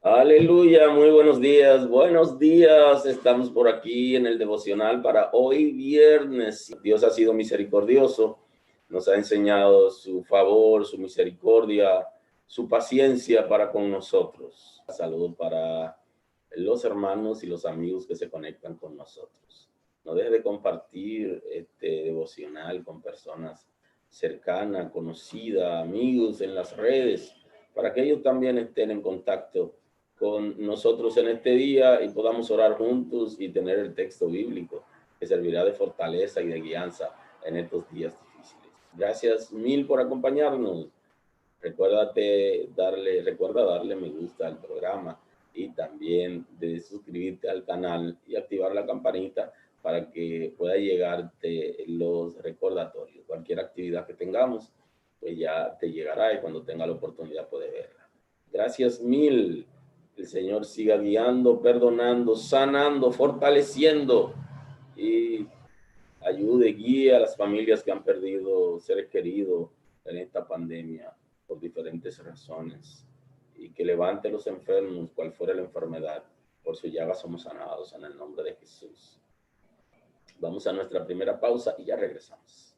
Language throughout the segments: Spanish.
Aleluya, muy buenos días, estamos por aquí en el devocional para hoy viernes. Dios ha sido misericordioso, nos ha enseñado su favor, su misericordia, su paciencia para con nosotros. Saludos para los hermanos y los amigos que se conectan con nosotros. No deje de compartir este devocional con personas cercanas, conocidas, amigos en las redes, para que ellos también estén en contacto con nosotros en este día y podamos orar juntos y tener el texto bíblico que servirá de fortaleza y de guianza en estos días difíciles. Gracias mil por acompañarnos. Recuerda darle me gusta al programa y también de suscribirte al canal y activar la campanita para que pueda llegarte los recordatorios. Cualquier actividad que tengamos, pues ya te llegará y cuando tenga la oportunidad puedes verla. Gracias mil. El Señor siga guiando, perdonando, sanando, fortaleciendo y guíe a las familias que han perdido seres queridos en esta pandemia por diferentes razones y que levante a los enfermos, cual fuera la enfermedad. Por su llaga somos sanados en el nombre de Jesús. Vamos a nuestra primera pausa y ya regresamos.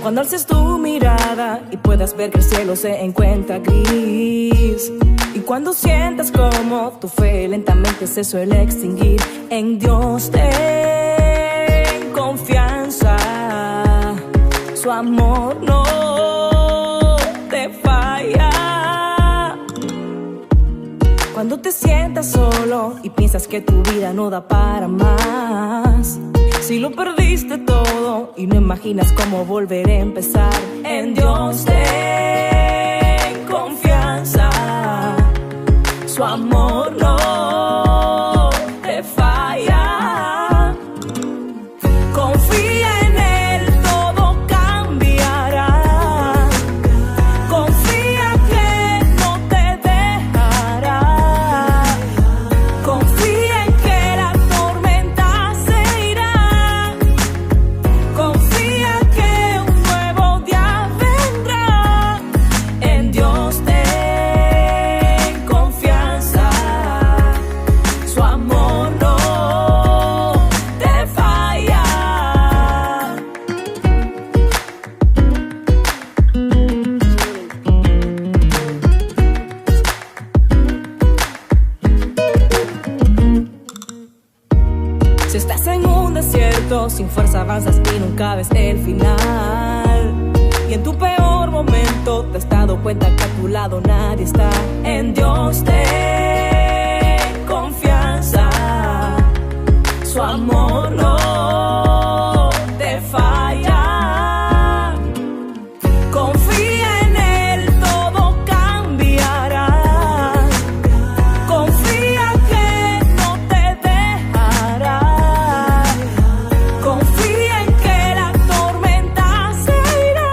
Cuando alces tu mirada y puedas ver que el cielo se encuentra gris, y cuando sientas como tu fe lentamente se suele extinguir, en Dios ten confianza, su amor no te falla. Cuando te sientas solo y piensas que tu vida no da para más, si lo perdiste todo y no imaginas cómo volver a empezar, en Dios ten confianza, su amor no te falla. Confía en Él, todo cambiará. Confía que no te dejará. Confía en que la tormenta se irá. Confía que un nuevo día vendrá. En Dios ten confianza, su amor no te falla. Si estás en un desierto, sin fuerza avanzas y nunca ves el final, y en tu peor momento te has dado cuenta que a tu lado nadie está, en Dios ten confianza, su amor no te falla. Confía en Él, todo cambiará. Confía que no te dejará. Confía en que la tormenta se irá.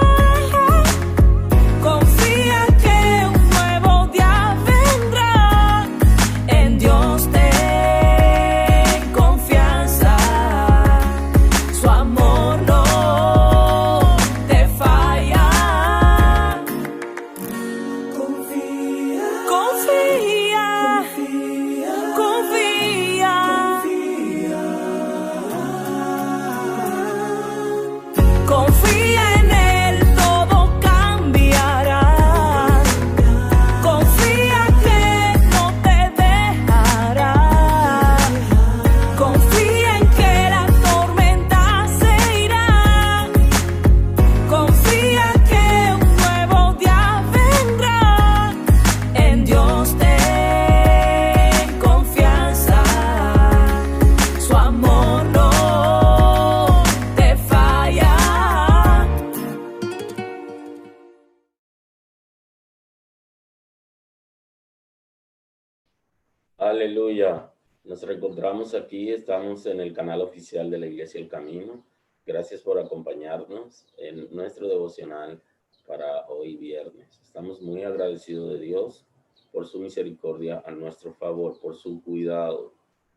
Aleluya. Nos reencontramos aquí, estamos en el canal oficial de la Iglesia El Camino. Gracias por acompañarnos en nuestro devocional para hoy viernes. Estamos muy agradecidos de Dios por su misericordia a nuestro favor, por su cuidado.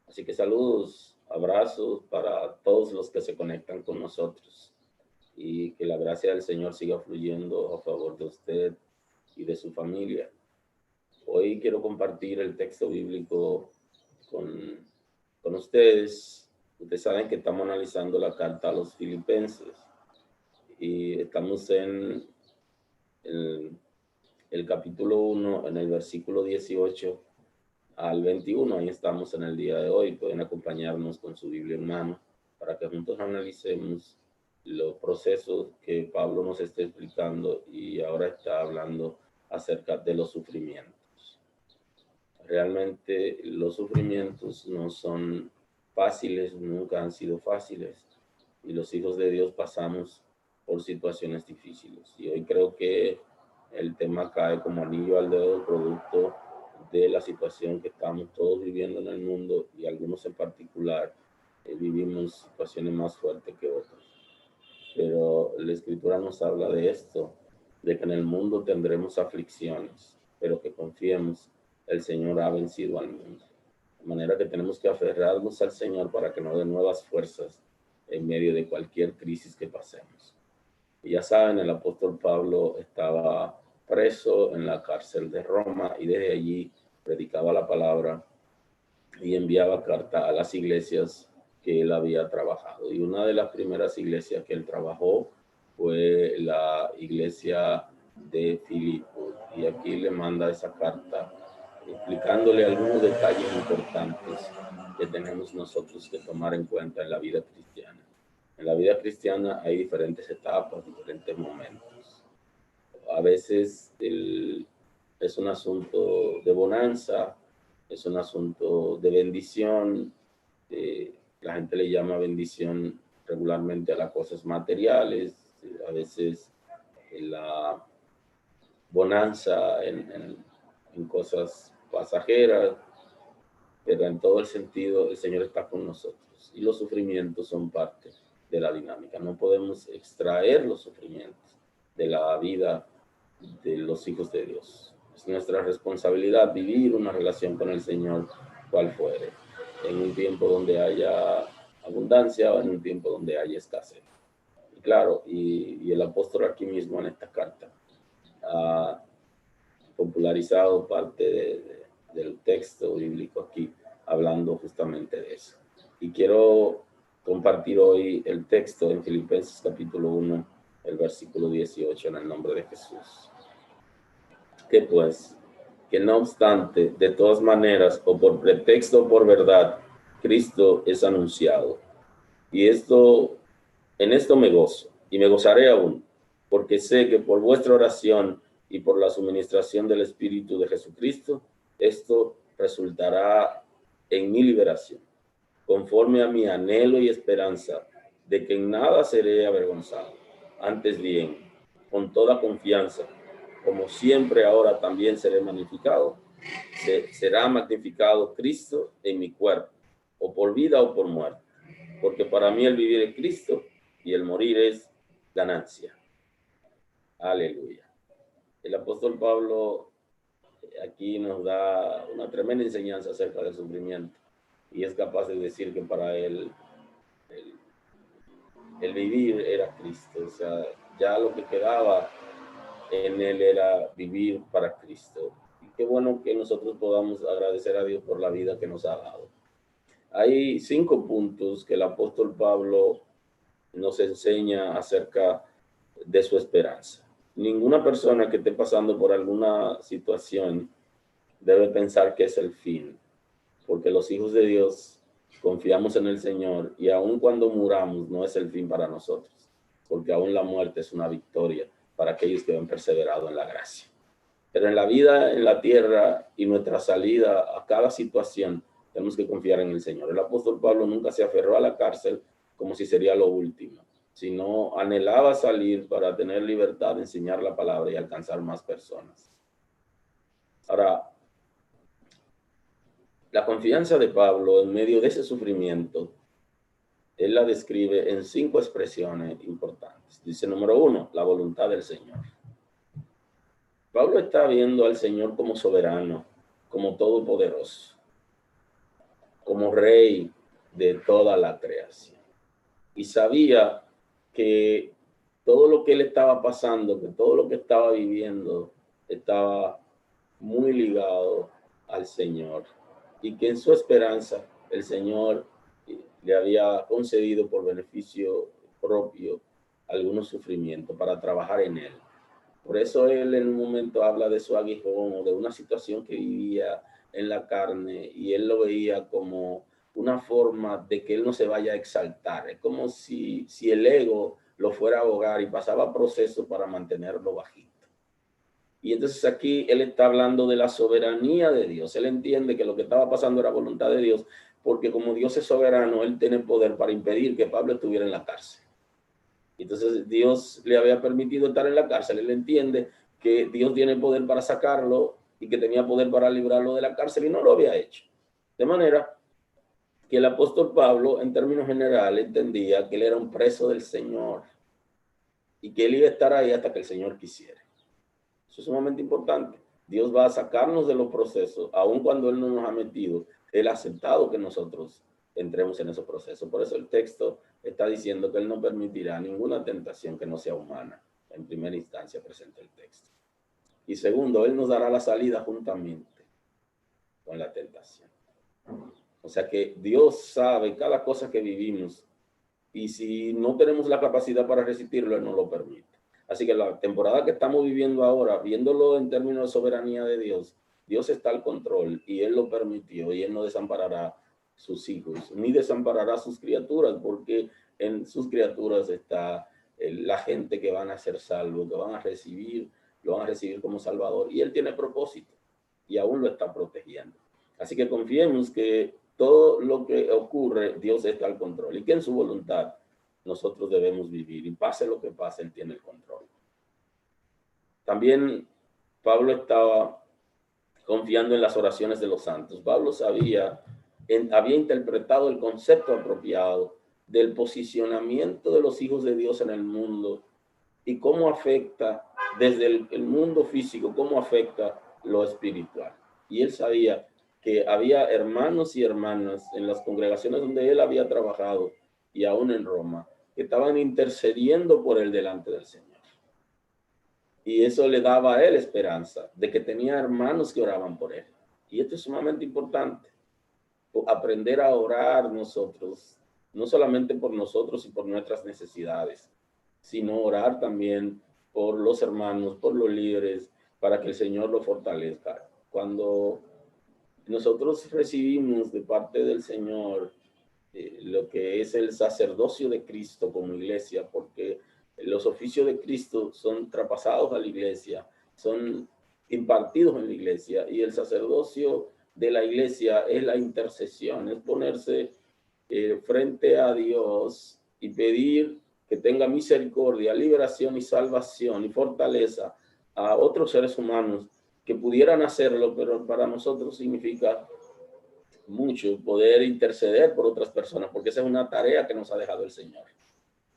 Así que saludos, abrazos para todos los que se conectan con nosotros y que la gracia del Señor siga fluyendo a favor de usted y de su familia. Hoy quiero compartir el texto bíblico con ustedes. Ustedes saben que estamos analizando la carta a los Filipenses y estamos en el capítulo 1, en el versículo 18 al 21. Ahí estamos en el día de hoy. Pueden acompañarnos con su Biblia en mano para que juntos analicemos los procesos que Pablo nos está explicando y ahora está hablando acerca de los sufrimientos. Realmente los sufrimientos no son fáciles, nunca han sido fáciles, y los hijos de Dios pasamos por situaciones difíciles. Y hoy creo que el tema cae como anillo al dedo, producto de la situación que estamos todos viviendo en el mundo, y algunos en particular vivimos situaciones más fuertes que otros. Pero la Escritura nos habla de esto, de que en el mundo tendremos aflicciones, pero que confiemos. El Señor ha vencido al mundo. De manera que tenemos que aferrarnos al Señor para que nos dé nuevas fuerzas en medio de cualquier crisis que pasemos. Y ya saben, el apóstol Pablo estaba preso en la cárcel de Roma y desde allí predicaba la palabra y enviaba cartas a las iglesias que él había trabajado. Y una de las primeras iglesias que él trabajó fue la iglesia de Filipos. Y aquí le manda esa carta explicándole algunos detalles importantes que tenemos nosotros que tomar en cuenta en la vida cristiana. En la vida cristiana hay diferentes etapas, diferentes momentos. A veces es un asunto de bonanza, es un asunto de bendición. La gente le llama bendición regularmente a las cosas materiales, a veces la bonanza en cosas pasajeras, pero en todo el sentido el Señor está con nosotros y los sufrimientos son parte de la dinámica. No podemos extraer los sufrimientos de la vida de los hijos de Dios. Es nuestra responsabilidad vivir una relación con el Señor, cual fuere, en un tiempo donde haya abundancia o en un tiempo donde haya escasez. Y claro, y el apóstol aquí mismo en esta carta ha popularizado parte del texto bíblico aquí, hablando justamente de eso. Y quiero compartir hoy el texto en Filipenses capítulo 1, el versículo 18, en el nombre de Jesús. Que pues, que no obstante, de todas maneras, o por pretexto o por verdad, Cristo es anunciado. Y en esto me gozo, y me gozaré aún, porque sé que por vuestra oración y por la suministración del Espíritu de Jesucristo, esto resultará en mi liberación, conforme a mi anhelo y esperanza de que en nada seré avergonzado. Antes bien, con toda confianza, como siempre ahora también será magnificado Cristo en mi cuerpo, o por vida o por muerte, porque para mí el vivir es Cristo y el morir es ganancia. Aleluya. El apóstol Pablo aquí nos da una tremenda enseñanza acerca del sufrimiento y es capaz de decir que para él el vivir era Cristo. O sea, ya lo que quedaba en él era vivir para Cristo. Y qué bueno que nosotros podamos agradecer a Dios por la vida que nos ha dado. Hay 5 puntos que el apóstol Pablo nos enseña acerca de su esperanza. Ninguna persona que esté pasando por alguna situación debe pensar que es el fin, porque los hijos de Dios confiamos en el Señor y aun cuando muramos no es el fin para nosotros, porque aún la muerte es una victoria para aquellos que han perseverado en la gracia. Pero en la vida, en la tierra y nuestra salida a cada situación, tenemos que confiar en el Señor. El apóstol Pablo nunca se aferró a la cárcel como si sería lo último, sino anhelaba salir para tener libertad de enseñar la palabra y alcanzar más personas. Ahora, La confianza de Pablo en medio de ese sufrimiento, él la describe en 5 expresiones importantes. Dice, número 1, la voluntad del Señor. Pablo está viendo al Señor como soberano, como todopoderoso, como rey de toda la creación. Y sabía que todo lo que él estaba pasando, que todo lo que estaba viviendo, estaba muy ligado al Señor. Y que en su esperanza el Señor le había concedido por beneficio propio algunos sufrimientos para trabajar en él. Por eso él en un momento habla de su aguijón o de una situación que vivía en la carne y él lo veía como una forma de que él no se vaya a exaltar. Es como si el ego lo fuera a ahogar y pasaba proceso para mantenerlo bajito. Y entonces aquí él está hablando de la soberanía de Dios. Él entiende que lo que estaba pasando era voluntad de Dios, porque como Dios es soberano, él tiene poder para impedir que Pablo estuviera en la cárcel. Entonces Dios le había permitido estar en la cárcel. Él entiende que Dios tiene poder para sacarlo y que tenía poder para librarlo de la cárcel y no lo había hecho. De manera que el apóstol Pablo, en términos generales, entendía que él era un preso del Señor y que él iba a estar ahí hasta que el Señor quisiera. Eso es sumamente importante. Dios va a sacarnos de los procesos, aun cuando Él no nos ha metido. Él ha aceptado que nosotros entremos en esos procesos. Por eso el texto está diciendo que Él no permitirá ninguna tentación que no sea humana. En primera instancia presenta el texto. Y segundo, Él nos dará la salida juntamente con la tentación. O sea que Dios sabe cada cosa que vivimos y si no tenemos la capacidad para resistirlo, Él no lo permite. Así que la temporada que estamos viviendo ahora, viéndolo en términos de soberanía de Dios, Dios está al control y Él lo permitió y Él no desamparará sus hijos, ni desamparará sus criaturas, porque en sus criaturas está la gente que van a ser salvos, que van a recibir, lo van a recibir como Salvador. Y Él tiene propósito y aún lo está protegiendo. Así que confiemos que todo lo que ocurre, Dios está al control y que en su voluntad nosotros debemos vivir y pase lo que pase, Él tiene el control. También Pablo estaba confiando en las oraciones de los santos. Pablo había interpretado el concepto apropiado del posicionamiento de los hijos de Dios en el mundo y cómo afecta desde el mundo físico, cómo afecta lo espiritual. Y él sabía que había hermanos y hermanas en las congregaciones donde él había trabajado y aún en Roma, que estaban intercediendo por él delante del Señor. Y eso le daba a él esperanza de que tenía hermanos que oraban por él. Y esto es sumamente importante, aprender a orar nosotros, no solamente por nosotros y por nuestras necesidades, sino orar también por los hermanos, por los líderes, para que el Señor lo fortalezca. Cuando nosotros recibimos de parte del Señor lo que es el sacerdocio de Cristo como iglesia, porque los oficios de Cristo son traspasados a la iglesia, son impartidos en la iglesia, y el sacerdocio de la iglesia es la intercesión, es ponerse frente a Dios y pedir que tenga misericordia, liberación y salvación y fortaleza a otros seres humanos que pudieran hacerlo, pero para nosotros significa mucho poder interceder por otras personas, porque esa es una tarea que nos ha dejado el Señor,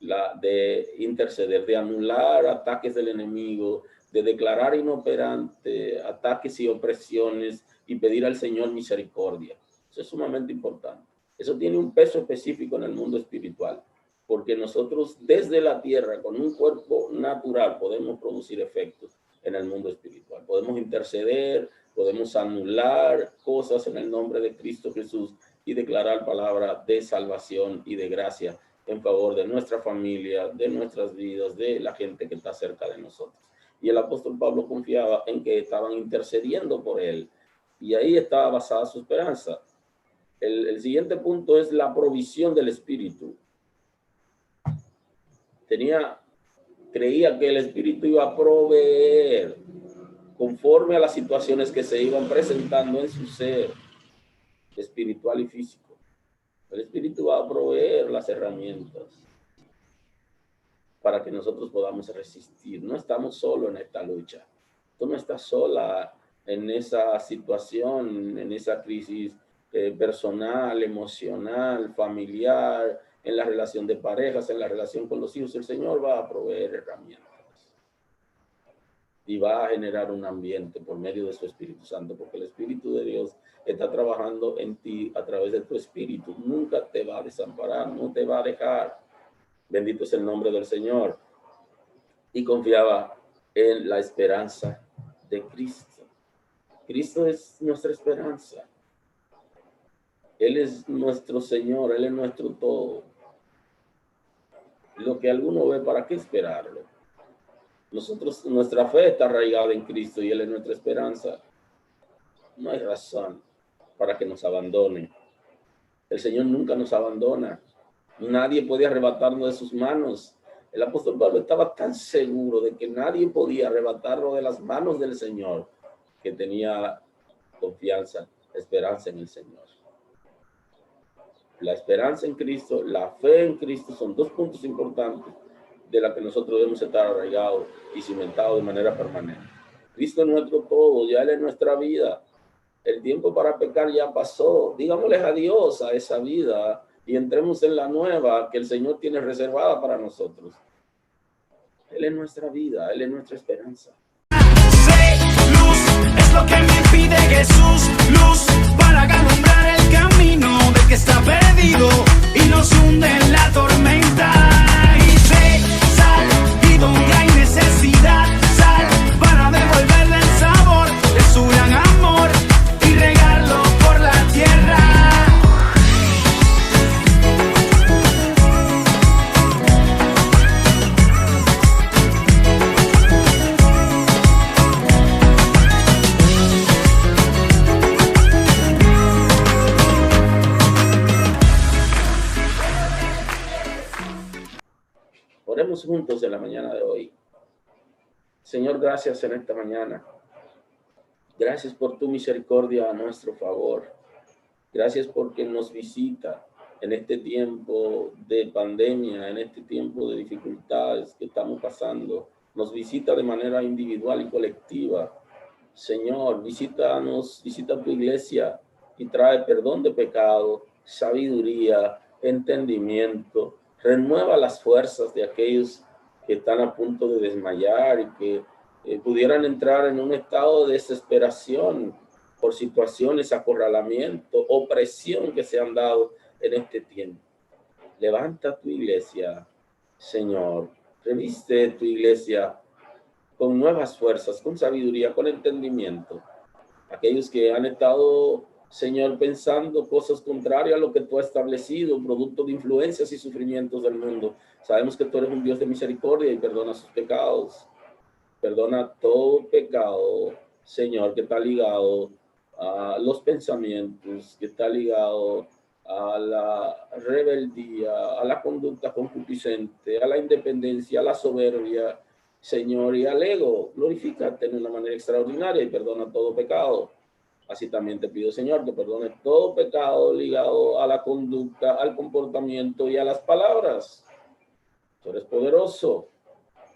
la de interceder, de anular ataques del enemigo, de declarar inoperante ataques y opresiones y pedir al Señor misericordia. Eso es sumamente importante. Eso tiene un peso específico en el mundo espiritual, porque nosotros desde la tierra, con un cuerpo natural, podemos producir efectos en el mundo espiritual. Podemos interceder, podemos anular cosas en el nombre de Cristo Jesús y declarar palabra de salvación y de gracia en favor de nuestra familia, de nuestras vidas, de la gente que está cerca de nosotros. Y el apóstol Pablo confiaba en que estaban intercediendo por él, y ahí estaba basada su esperanza. El siguiente punto es la provisión del Espíritu. Creía que el Espíritu iba a proveer conforme a las situaciones que se iban presentando en su ser espiritual y físico. El Espíritu va a proveer las herramientas para que nosotros podamos resistir. No estamos solos en esta lucha. Tú no estás sola en esa situación, en esa crisis personal, emocional, familiar, en la relación de parejas, en la relación con los hijos. El Señor va a proveer herramientas y va a generar un ambiente por medio de su Espíritu Santo, porque el Espíritu de Dios está trabajando en ti a través de tu espíritu. Nunca te va a desamparar, no te va a dejar. Bendito es el nombre del Señor. Y confiaba en la esperanza de Cristo. Cristo es nuestra esperanza. Él es nuestro Señor, Él es nuestro todo. Lo que alguno ve, ¿para qué esperarlo? Nuestra fe está arraigada en Cristo y Él es nuestra esperanza. No hay razón para que nos abandone. El Señor nunca nos abandona. Nadie puede arrebatarnos de sus manos. El apóstol Pablo estaba tan seguro de que nadie podía arrebatarlo de las manos del Señor, que tenía confianza, esperanza en el Señor. La esperanza en Cristo, la fe en Cristo son dos puntos importantes de la que nosotros debemos estar arraigados y cimentados de manera permanente. Cristo es nuestro todo, ya Él es nuestra vida. El tiempo para pecar ya pasó. Digámosle adiós a esa vida y entremos en la nueva que el Señor tiene reservada para nosotros. Él es nuestra vida, Él es nuestra esperanza. Luz es lo que me impide Jesús, luz para alumbrar el camino del que está perdido y nos hunde en la tormenta. Y sé sal y donde hay necesidad, sal para devolverle el sabor de su gran amor y regarlo por la tierra. Oremos juntos en la mañana de hoy. Señor, gracias en esta mañana. Gracias por tu misericordia a nuestro favor. Gracias porque nos visita en este tiempo de pandemia, en este tiempo de dificultades que estamos pasando. Nos visita de manera individual y colectiva. Señor, visítanos, visita tu iglesia y trae perdón de pecado, sabiduría, entendimiento. Renueva las fuerzas de aquellos que están a punto de desmayar y que pudieran entrar en un estado de desesperación por situaciones, acorralamiento, opresión que se han dado en este tiempo. Levanta tu iglesia, Señor. Reviste tu iglesia con nuevas fuerzas, con sabiduría, con entendimiento. Aquellos que han estado, Señor, pensando cosas contrarias a lo que tú has establecido, producto de influencias y sufrimientos del mundo. Sabemos que tú eres un Dios de misericordia y perdona sus pecados. Perdona todo pecado, Señor, que está ligado a los pensamientos, que está ligado a la rebeldía, a la conducta concupiscente, a la independencia, a la soberbia, Señor, y al ego. Glorifícate en una manera extraordinaria y perdona todo pecado. Así también te pido, Señor, que perdones todo pecado ligado a la conducta, al comportamiento y a las palabras. Tú eres poderoso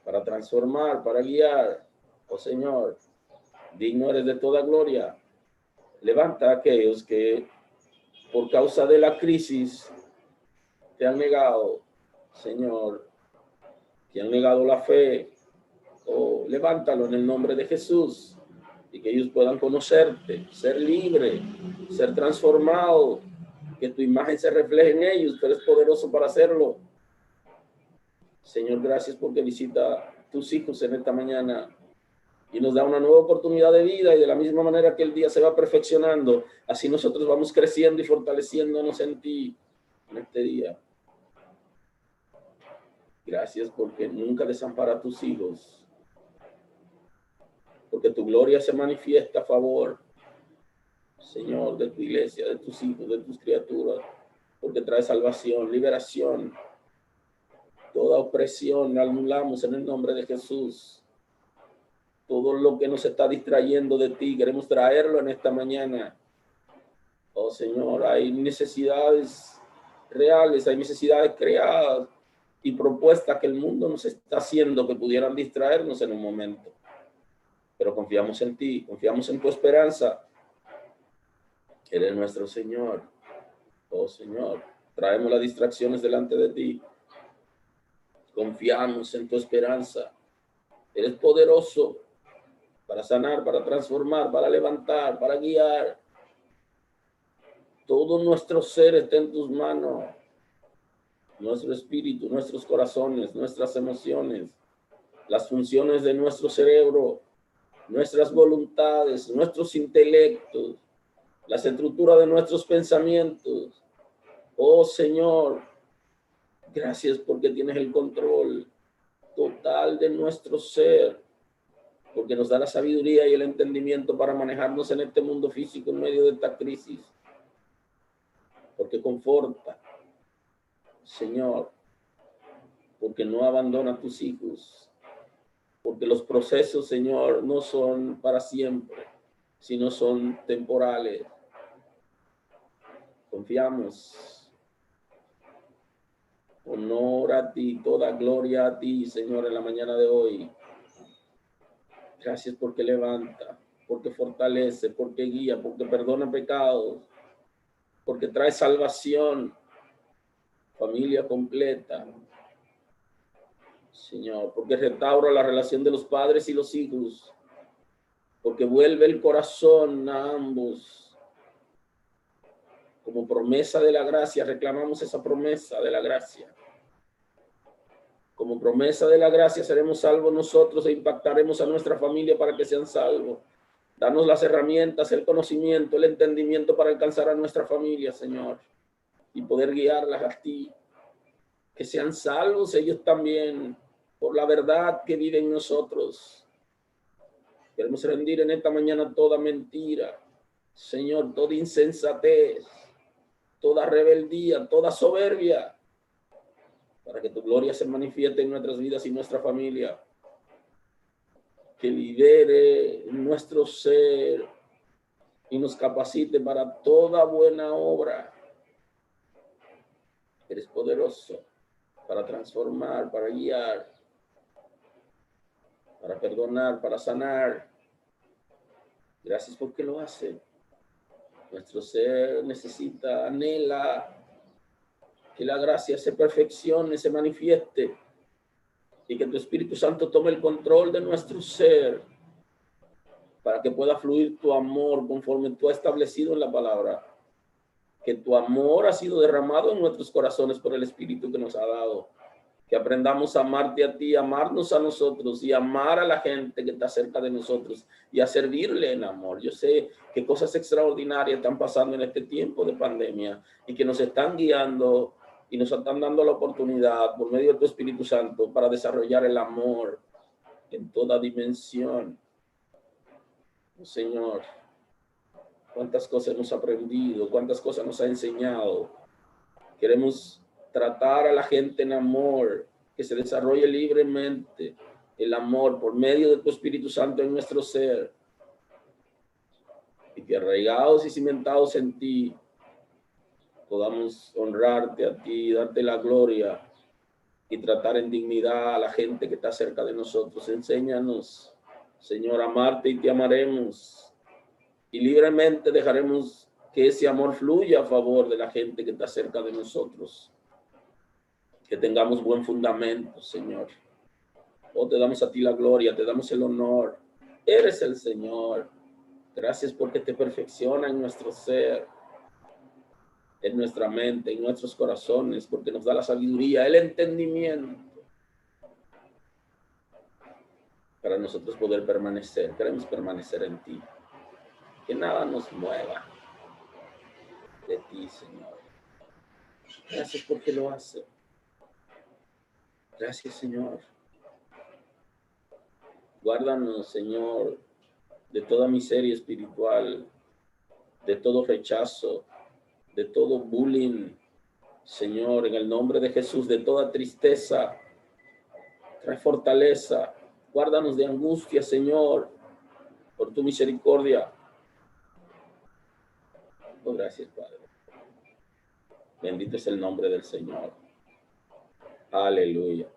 para transformar, para guiar. Oh Señor, digno eres de toda gloria. Levanta a aquellos que por causa de la crisis te han negado, Señor, que han negado la fe. Oh, levántalo en el nombre de Jesús. Y que ellos puedan conocerte, ser libre, ser transformado, que tu imagen se refleje en ellos. Tú eres poderoso para hacerlo. Señor, gracias porque visita a tus hijos en esta mañana y nos da una nueva oportunidad de vida, y de la misma manera que el día se va perfeccionando, así nosotros vamos creciendo y fortaleciéndonos en ti en este día. Gracias porque nunca desampara a tus hijos, porque tu gloria se manifiesta a favor, Señor, de tu iglesia, de tus hijos, de tus criaturas, porque trae salvación, liberación. Toda opresión la anulamos en el nombre de Jesús. Todo lo que nos está distrayendo de ti, queremos traerlo en esta mañana. Oh Señor, hay necesidades reales, hay necesidades creadas y propuestas que el mundo nos está haciendo que pudieran distraernos en un momento. Pero confiamos en ti, confiamos en tu esperanza. Eres nuestro Señor. Oh Señor, traemos las distracciones delante de ti. Confiamos en tu esperanza. Eres poderoso para sanar, para transformar, para levantar, para guiar. Todo nuestro ser está en tus manos. Nuestro espíritu, nuestros corazones, nuestras emociones, las funciones de nuestro cerebro, nuestras voluntades, nuestros intelectos, la estructura de nuestros pensamientos. Oh Señor, gracias porque tienes el control total de nuestro ser, porque nos da la sabiduría y el entendimiento para manejarnos en este mundo físico en medio de esta crisis, porque conforta, Señor, porque no abandona a tus hijos, porque los procesos, Señor, no son para siempre, sino son temporales. Confiamos. Honor a ti, toda gloria a ti, Señor, en la mañana de hoy. Gracias porque levanta, porque fortalece, porque guía, porque perdona pecados, porque trae salvación, familia completa. Señor, porque restaura la relación de los padres y los hijos, porque vuelve el corazón a ambos. Como promesa de la gracia, reclamamos esa promesa de la gracia. Como promesa de la gracia seremos salvos nosotros e impactaremos a nuestra familia para que sean salvos. Danos las herramientas, el conocimiento, el entendimiento para alcanzar a nuestra familia, Señor, y poder guiarlas a ti. Que sean salvos ellos también por la verdad que vive en nosotros. Queremos rendir en esta mañana toda mentira, Señor, toda insensatez, toda rebeldía, toda soberbia, para que tu gloria se manifieste en nuestras vidas y nuestra familia. Que lidere nuestro ser y nos capacite para toda buena obra. Eres poderoso para transformar, para guiar, para perdonar, para sanar. Gracias porque lo hace. Nuestro ser necesita, anhela que la gracia se perfeccione, se manifieste y que tu Espíritu Santo tome el control de nuestro ser para que pueda fluir tu amor conforme tú has establecido en la palabra. Que tu amor ha sido derramado en nuestros corazones por el Espíritu que nos ha dado. Que aprendamos a amarte a ti, amarnos a nosotros y amar a la gente que está cerca de nosotros y a servirle en amor. Yo sé que cosas extraordinarias están pasando en este tiempo de pandemia y que nos están guiando y nos están dando la oportunidad por medio de tu Espíritu Santo para desarrollar el amor en toda dimensión. Oh, Señor, cuántas cosas hemos aprendido, cuántas cosas nos ha enseñado. Queremos tratar a la gente en amor, que se desarrolle libremente el amor por medio de tu Espíritu Santo en nuestro ser. Y que arraigados y cimentados en ti, podamos honrarte a ti, darte la gloria y tratar en dignidad a la gente que está cerca de nosotros. Enséñanos, Señor, a amarte y te amaremos. Y libremente dejaremos que ese amor fluya a favor de la gente que está cerca de nosotros. Que tengamos buen fundamento, Señor. Oh, te damos a ti la gloria, te damos el honor. Eres el Señor. Gracias porque te perfecciona en nuestro ser, en nuestra mente, en nuestros corazones, porque nos da la sabiduría, el entendimiento para nosotros poder permanecer. Queremos permanecer en ti. Que nada nos mueva de ti, Señor. Gracias porque lo hace. Gracias, Señor. Guárdanos, Señor, de toda miseria espiritual, de todo rechazo, de todo bullying, Señor, en el nombre de Jesús, de toda tristeza. Trae fortaleza. Guárdanos de angustia, Señor, por tu misericordia. Oh, gracias, Padre. Bendito es el nombre del Señor. Aleluya.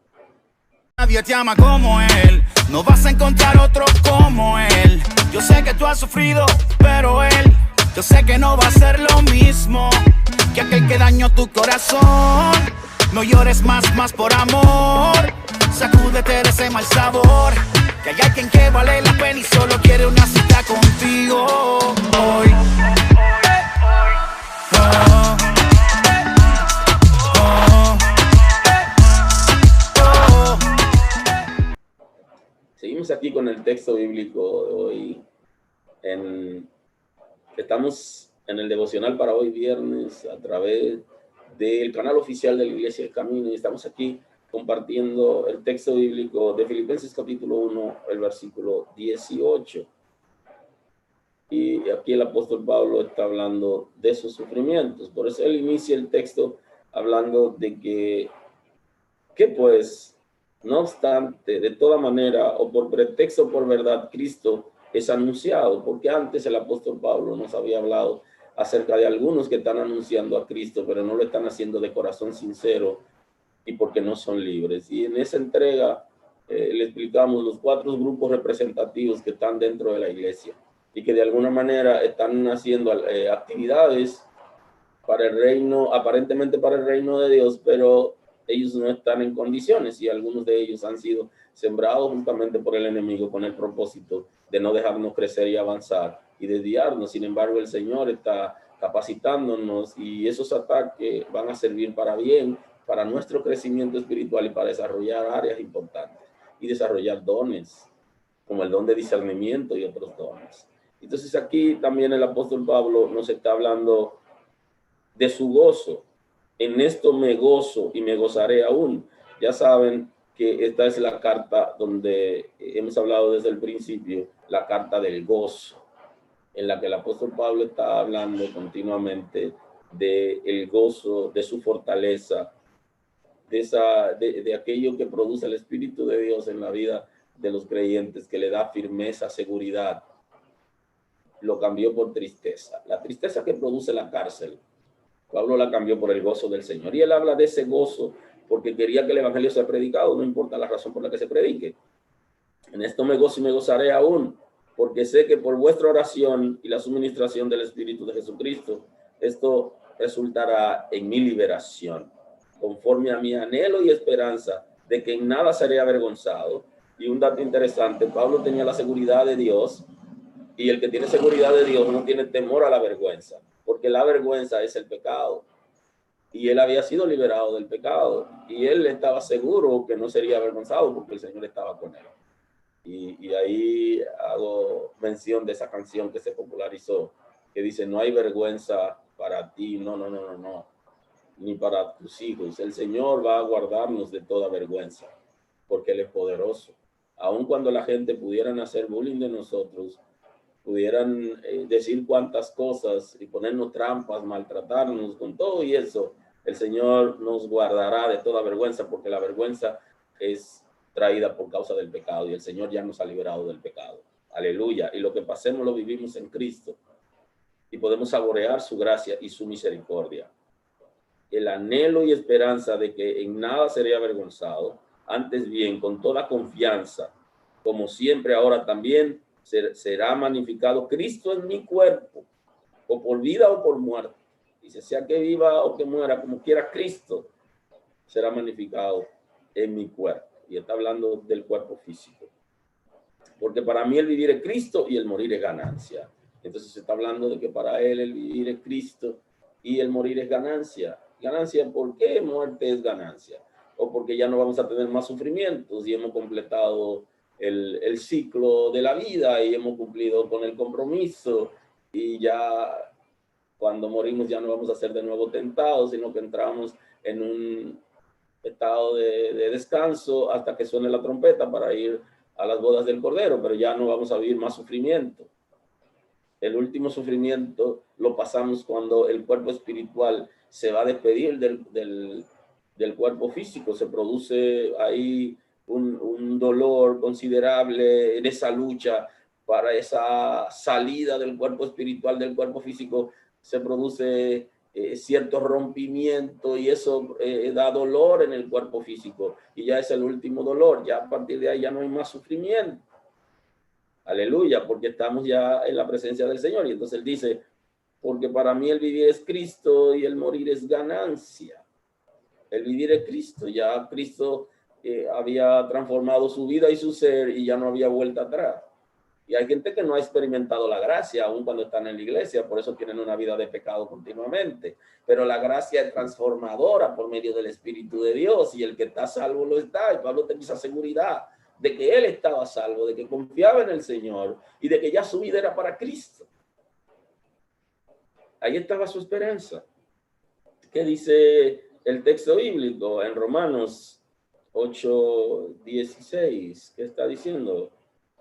Nadie te ama como Él, no vas a encontrar otro como Él. Yo sé que tú has sufrido, pero Él Yo sé que no va a ser lo mismo que aquel que dañó tu corazón. No llores más por amor. Sacúdete de ese mal sabor. Que hay alguien que vale la pena y solo quiere una cita contigo hoy. Seguimos aquí con el texto bíblico de hoy. Estamos en el devocional para hoy viernes a través del canal oficial de la Iglesia del Camino y estamos aquí compartiendo el texto bíblico de Filipenses capítulo 1, el versículo 18. Y aquí el apóstol Pablo está hablando de sus sufrimientos. Por eso él inicia el texto hablando de que pues, no obstante, de toda manera, o por pretexto o por verdad, Cristo es anunciado, porque antes el apóstol Pablo nos había hablado acerca de algunos que están anunciando a Cristo, pero no lo están haciendo de corazón sincero y porque no son libres. Y en esa entrega le explicamos los 4 grupos representativos que están dentro de la iglesia y que de alguna manera están haciendo actividades para el reino, aparentemente para el reino de Dios, pero ellos no están en condiciones y algunos de ellos han sido sembrados justamente por el enemigo con el propósito de no dejarnos crecer y avanzar y desviarnos. Sin embargo, el Señor está capacitándonos y esos ataques van a servir para bien, para nuestro crecimiento espiritual y para desarrollar áreas importantes y desarrollar dones, como el don de discernimiento y otros dones. Entonces aquí también el apóstol Pablo nos está hablando de su gozo. En esto me gozo y me gozaré aún. Ya saben que esta es la carta donde hemos hablado desde el principio, la carta del gozo, en la que el apóstol Pablo está hablando continuamente del gozo, de su fortaleza, de aquello que produce el Espíritu de Dios en la vida de los creyentes, que le da firmeza, seguridad. Lo cambió por tristeza. La tristeza que produce la cárcel, Pablo la cambió por el gozo del Señor. Y él habla de ese gozo porque quería que el evangelio sea predicado, no importa la razón por la que se predique. En esto me gozo y me gozaré aún, porque sé que por vuestra oración y la suministración del Espíritu de Jesucristo, esto resultará en mi liberación, conforme a mi anhelo y esperanza de que en nada seré avergonzado. Y un dato interesante, Pablo tenía la seguridad de Dios, y el que tiene seguridad de Dios no tiene temor a la vergüenza, porque la vergüenza es el pecado. Y él había sido liberado del pecado, y él estaba seguro que no sería avergonzado porque el Señor estaba con él. Y ahí hago mención de esa canción que se popularizó, que dice, no hay vergüenza para ti, no, ni para tus hijos. El Señor va a guardarnos de toda vergüenza, porque Él es poderoso. Aun cuando la gente pudieran hacer bullying de nosotros, pudieran decir cuantas cosas y ponernos trampas, maltratarnos con todo y eso, el Señor nos guardará de toda vergüenza, porque la vergüenza es traída por causa del pecado y el Señor ya nos ha liberado del pecado. Aleluya. Y lo que pasemos lo vivimos en Cristo y podemos saborear su gracia y su misericordia. El anhelo y esperanza de que en nada seré avergonzado, antes bien, con toda confianza, como siempre ahora también, será magnificado Cristo en mi cuerpo, o por vida o por muerte. Dice, sea que viva o que muera, como quiera Cristo, será magnificado en mi cuerpo. Y está hablando del cuerpo físico. Porque para mí el vivir es Cristo y el morir es ganancia. Entonces se está hablando de que para él el vivir es Cristo y el morir es ganancia. Ganancia, ¿por qué muerte es ganancia? O porque ya no vamos a tener más sufrimientos y hemos completado el ciclo de la vida y hemos cumplido con el compromiso y ya cuando morimos ya no vamos a ser de nuevo tentados, sino que entramos en un estado de descanso hasta que suene la trompeta para ir a las bodas del Cordero, pero ya no vamos a vivir más sufrimiento. El último sufrimiento lo pasamos cuando el cuerpo espiritual se va a despedir del cuerpo físico. Se produce ahí un dolor considerable en esa lucha para esa salida del cuerpo espiritual del cuerpo físico. Se produce cierto rompimiento y eso da dolor en el cuerpo físico y ya es el último dolor. Ya a partir de ahí ya no hay más sufrimiento. Aleluya, porque estamos ya en la presencia del Señor. Y entonces él dice, porque para mí el vivir es Cristo y el morir es ganancia. El vivir es Cristo, ya Cristo había transformado su vida y su ser y ya no había vuelta atrás. Y hay gente que no ha experimentado la gracia aún cuando están en la iglesia, por eso tienen una vida de pecado continuamente. Pero la gracia es transformadora por medio del Espíritu de Dios, y el que está salvo lo está. Y Pablo tenía esa seguridad de que él estaba salvo, de que confiaba en el Señor y de que ya su vida era para Cristo. Ahí estaba su esperanza. ¿Qué dice el texto bíblico en Romanos 8:16? ¿Qué está diciendo?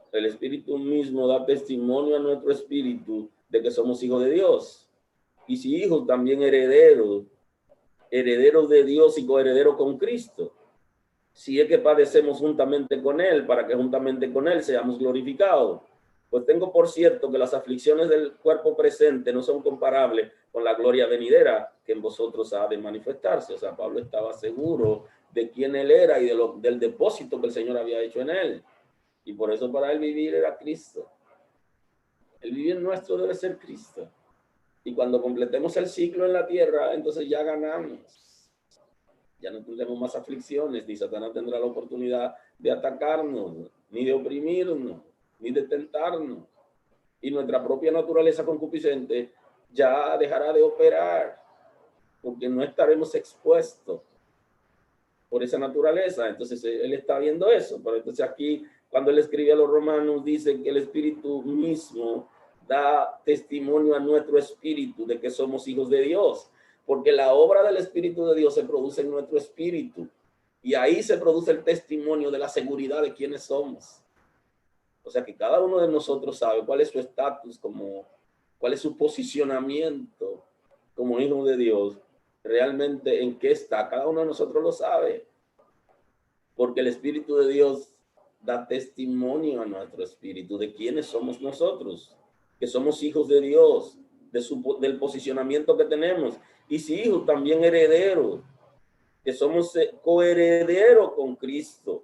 El Espíritu mismo da testimonio a nuestro espíritu de que somos hijos de Dios. Y si hijos, también herederos, herederos de Dios y coherederos con Cristo. Si es que padecemos juntamente con Él, para que juntamente con Él seamos glorificados. Pues tengo por cierto que las aflicciones del cuerpo presente no son comparables con la gloria venidera que en vosotros ha de manifestarse. O sea, Pablo estaba seguro de quién él era y del depósito que el Señor había hecho en él. Y por eso para él vivir era Cristo. El vivir nuestro debe ser Cristo. Y cuando completemos el ciclo en la tierra, entonces ya ganamos. Ya no tendremos más aflicciones, ni Satanás tendrá la oportunidad de atacarnos, ni de oprimirnos, ni de tentarnos. Y nuestra propia naturaleza concupiscente ya dejará de operar, porque no estaremos expuestos por esa naturaleza. Entonces él está viendo eso. Pero entonces aquí, cuando él escribe a los romanos, dice que el Espíritu mismo da testimonio a nuestro espíritu de que somos hijos de Dios, porque la obra del Espíritu de Dios se produce en nuestro espíritu, y ahí se produce el testimonio de la seguridad de quiénes somos. O sea que cada uno de nosotros sabe cuál es su estatus, cuál es su posicionamiento como hijo de Dios, realmente en qué está. Cada uno de nosotros lo sabe, porque el Espíritu de Dios da testimonio a nuestro espíritu de quiénes somos nosotros, que somos hijos de Dios, del posicionamiento que tenemos, y si hijos, también herederos, que somos coherederos con Cristo,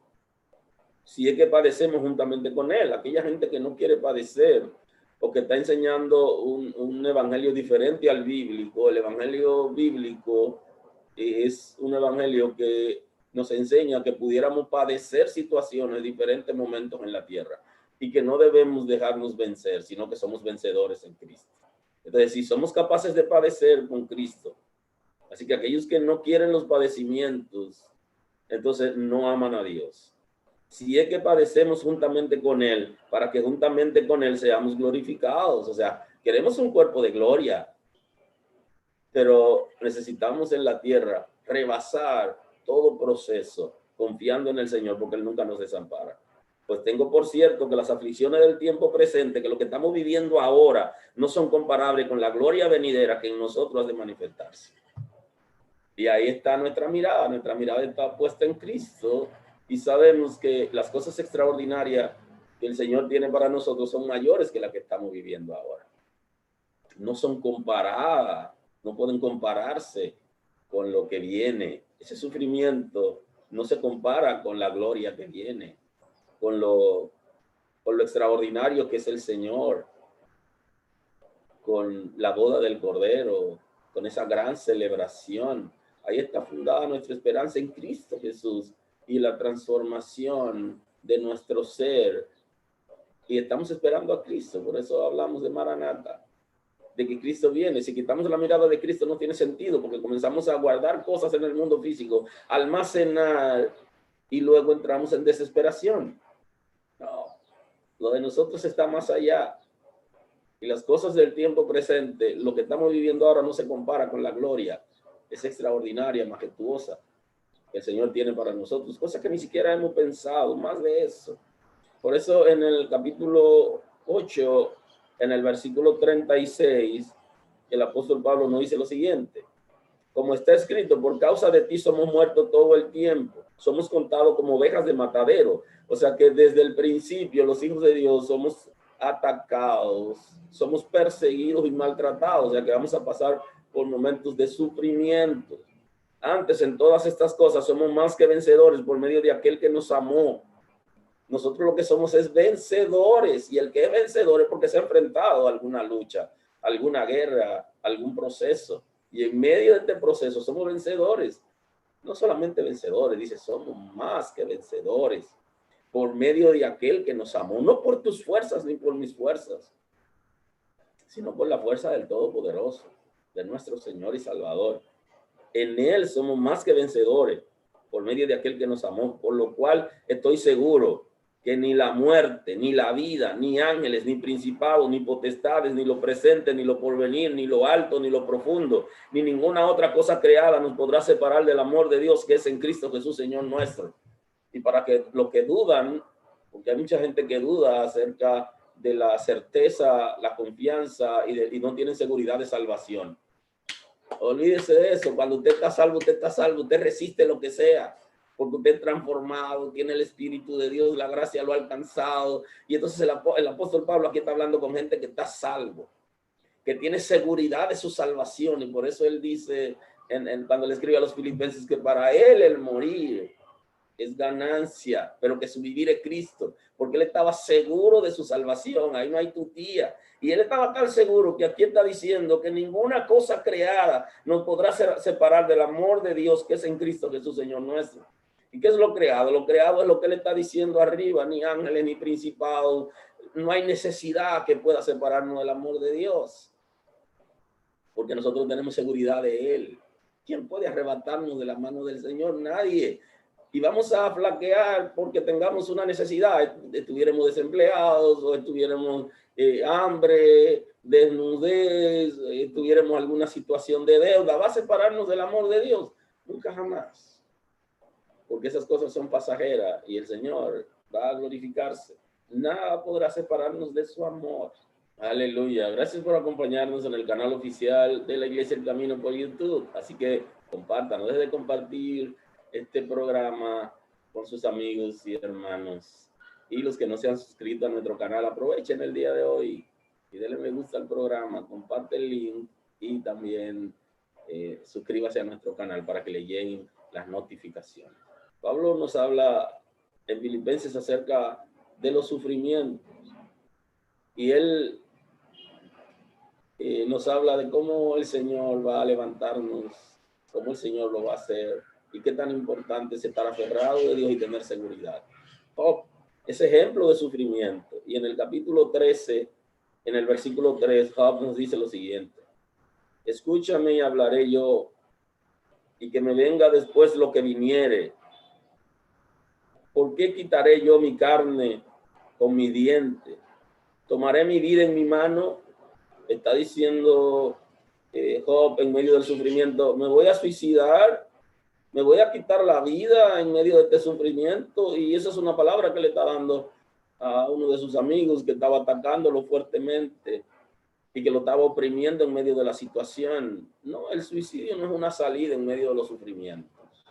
si es que padecemos juntamente con Él. Aquella gente que no quiere padecer o que está enseñando un evangelio diferente al bíblico, el evangelio bíblico es un evangelio que nos enseña que pudiéramos padecer situaciones en diferentes momentos en la tierra y que no debemos dejarnos vencer, sino que somos vencedores en Cristo. Entonces, si somos capaces de padecer con Cristo, así que aquellos que no quieren los padecimientos, entonces no aman a Dios. Si es que padecemos juntamente con Él, para que juntamente con Él seamos glorificados. O sea, queremos un cuerpo de gloria, pero necesitamos en la tierra rebasar todo proceso, confiando en el Señor, porque Él nunca nos desampara. Pues tengo por cierto que las aflicciones del tiempo presente, que lo que estamos viviendo ahora, no son comparables con la gloria venidera que en nosotros ha de manifestarse. Y ahí está nuestra mirada está puesta en Cristo, y sabemos que las cosas extraordinarias que el Señor tiene para nosotros son mayores que las que estamos viviendo ahora. No son comparadas, no pueden compararse con lo que viene. Ese sufrimiento no se compara con la gloria que viene, con lo extraordinario que es el Señor, con la boda del Cordero, con esa gran celebración. Ahí está fundada nuestra esperanza en Cristo Jesús y la transformación de nuestro ser. Y estamos esperando a Cristo, por eso hablamos de Maranata, de que Cristo viene. Si quitamos la mirada de Cristo no tiene sentido, porque comenzamos a guardar cosas en el mundo físico, almacenar, y luego entramos en desesperación. No, lo de nosotros está más allá. Y las cosas del tiempo presente, lo que estamos viviendo ahora no se compara con la gloria. Es extraordinaria, majestuosa, que el Señor tiene para nosotros, cosas que ni siquiera hemos pensado, más de eso. Por eso en el capítulo 8, en el versículo 36, el apóstol Pablo nos dice lo siguiente: como está escrito, por causa de ti somos muertos todo el tiempo, somos contados como ovejas de matadero. O sea que desde el principio los hijos de Dios somos atacados, somos perseguidos y maltratados, o sea que vamos a pasar por momentos de sufrimiento. Antes, en todas estas cosas, somos más que vencedores por medio de aquel que nos amó. Nosotros lo que somos es vencedores, y el que es vencedor es porque se ha enfrentado a alguna lucha, alguna guerra, algún proceso. Y en medio de este proceso somos vencedores. No solamente vencedores, dice, somos más que vencedores por medio de aquel que nos amó, no por tus fuerzas ni por mis fuerzas, sino por la fuerza del Todopoderoso, de nuestro Señor y Salvador. En Él somos más que vencedores por medio de aquel que nos amó, por lo cual estoy seguro que ni la muerte, ni la vida, ni ángeles, ni principados, ni potestades, ni lo presente, ni lo porvenir, ni lo alto, ni lo profundo, ni ninguna otra cosa creada nos podrá separar del amor de Dios que es en Cristo Jesús, Señor nuestro. Y para que los que dudan, porque hay mucha gente que duda acerca de la certeza, la confianza y no tienen seguridad de salvación. Olvídese de eso. Cuando usted está salvo, usted resiste lo que sea, porque usted es transformado, tiene el Espíritu de Dios, la gracia lo ha alcanzado. Y entonces el apóstol Pablo aquí está hablando con gente que está salvo, que tiene seguridad de su salvación. Y por eso él dice, cuando le escribe a los filipenses, que para él el morir es ganancia, pero que su vivir es Cristo, porque él estaba seguro de su salvación. Ahí no hay tutía. Y él estaba tan seguro que aquí está diciendo que ninguna cosa creada nos podrá separar del amor de Dios que es en Cristo Jesús, Señor nuestro. ¿Y qué es lo creado? Lo creado es lo que él está diciendo arriba, ni ángeles, ni principados. No hay necesidad que pueda separarnos del amor de Dios, porque nosotros tenemos seguridad de él. ¿Quién puede arrebatarnos de la mano del Señor? Nadie. Y vamos a flaquear porque tengamos una necesidad, estuviéramos desempleados o estuviéramos hambre, desnudez, tuviéramos alguna situación de deuda. ¿Va a separarnos del amor de Dios? Nunca jamás. Porque esas cosas son pasajeras y el Señor va a glorificarse. Nada podrá separarnos de su amor. Aleluya. Gracias por acompañarnos en el canal oficial de la Iglesia El Camino por YouTube. Así que compartan, no dejen de compartir este programa con sus amigos y hermanos. Y los que no se han suscrito a nuestro canal, aprovechen el día de hoy y denle me gusta al programa, comparte el link y también suscríbase a nuestro canal para que le lleguen las notificaciones. Pablo nos habla en Filipenses acerca de los sufrimientos y él nos habla de cómo el Señor va a levantarnos, cómo el Señor lo va a hacer. Y qué tan importante es estar aferrado de Dios y tener seguridad. Job es ejemplo de sufrimiento. Y en el capítulo 13, en el versículo 3, Job nos dice lo siguiente: escúchame y hablaré yo, y que me venga después lo que viniere. ¿Por qué quitaré yo mi carne con mi diente? ¿Tomaré mi vida en mi mano? Está diciendo Job en medio del sufrimiento, me voy a suicidar. Me voy a quitar la vida en medio de este sufrimiento. Y esa es una palabra que le está dando a uno de sus amigos que estaba atacándolo fuertemente y que lo estaba oprimiendo en medio de la situación. No, el suicidio no es una salida en medio de los sufrimientos.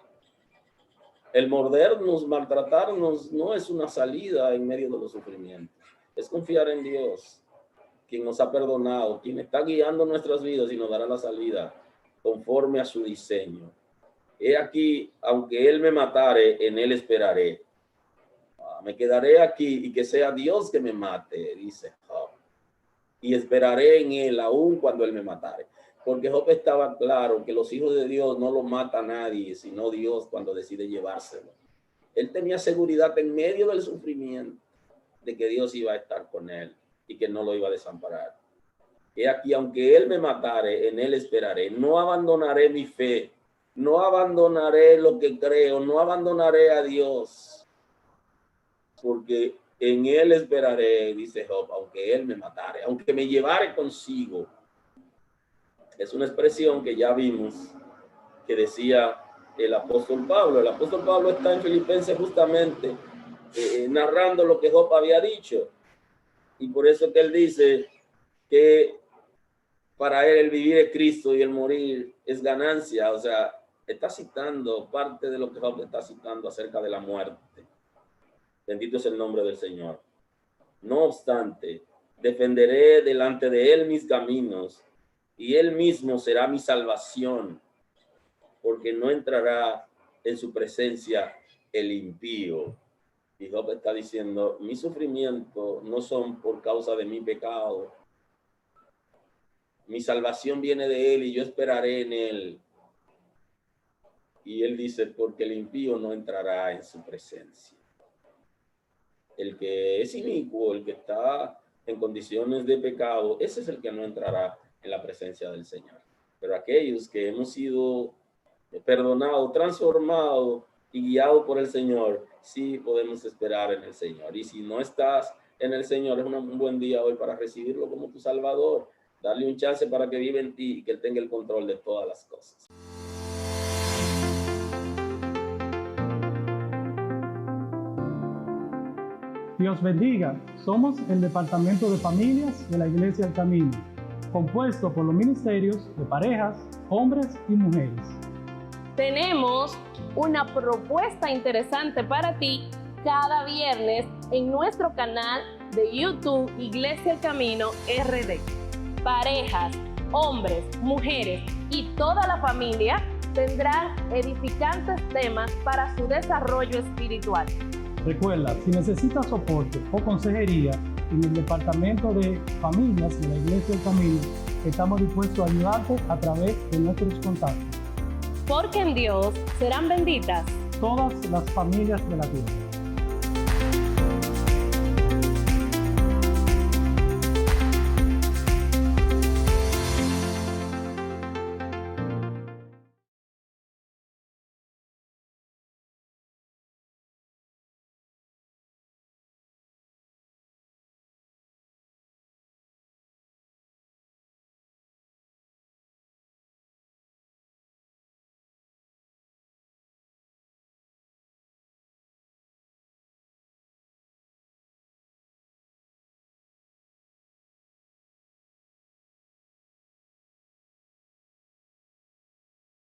El mordernos, maltratarnos, no es una salida en medio de los sufrimientos. Es confiar en Dios, quien nos ha perdonado, quien está guiando nuestras vidas y nos dará la salida conforme a su diseño. He aquí, aunque él me matare, en él esperaré. Me quedaré aquí y que sea Dios que me mate, dice Job. Y esperaré en él aún cuando él me matare. Porque Job estaba claro que los hijos de Dios no lo mata a nadie, sino Dios cuando decide llevárselo. Él tenía seguridad en medio del sufrimiento de que Dios iba a estar con él y que no lo iba a desamparar. He aquí, aunque él me matare, en él esperaré. No abandonaré mi fe. No abandonaré lo que creo, no abandonaré a Dios, porque en él esperaré, dice Job, aunque él me matare, aunque me llevare consigo. Es una expresión que ya vimos, que decía el apóstol Pablo. El apóstol Pablo está en Filipenses justamente narrando lo que Job había dicho. Y por eso que él dice que para él el vivir es Cristo y el morir es ganancia. O sea, está citando parte de lo que Job está citando acerca de la muerte. Bendito es el nombre del Señor. No obstante, defenderé delante de él mis caminos y él mismo será mi salvación, porque no entrará en su presencia el impío. Y Job está diciendo, mis sufrimientos no son por causa de mi pecado, mi salvación viene de Él y yo esperaré en Él. Y Él dice, porque el impío no entrará en su presencia. El que es inicuo, el que está en condiciones de pecado, ese es el que no entrará en la presencia del Señor. Pero aquellos que hemos sido perdonados, transformados y guiados por el Señor, sí podemos esperar en el Señor. Y si no estás en el Señor, es un buen día hoy para recibirlo como tu Salvador. Darle un chance para que viva en ti y que Él tenga el control de todas las cosas. Dios bendiga. Somos el Departamento de Familias de la Iglesia El Camino, compuesto por los ministerios de parejas, hombres y mujeres. Tenemos una propuesta interesante para ti cada viernes en nuestro canal de YouTube Iglesia El Camino RD. Parejas, hombres, mujeres y toda la familia tendrán edificantes temas para su desarrollo espiritual. Recuerda, si necesitas soporte o consejería en el Departamento de Familias de la Iglesia El Camino, estamos dispuestos a ayudarte a través de nuestros contactos. Porque en Dios serán benditas todas las familias de la tierra.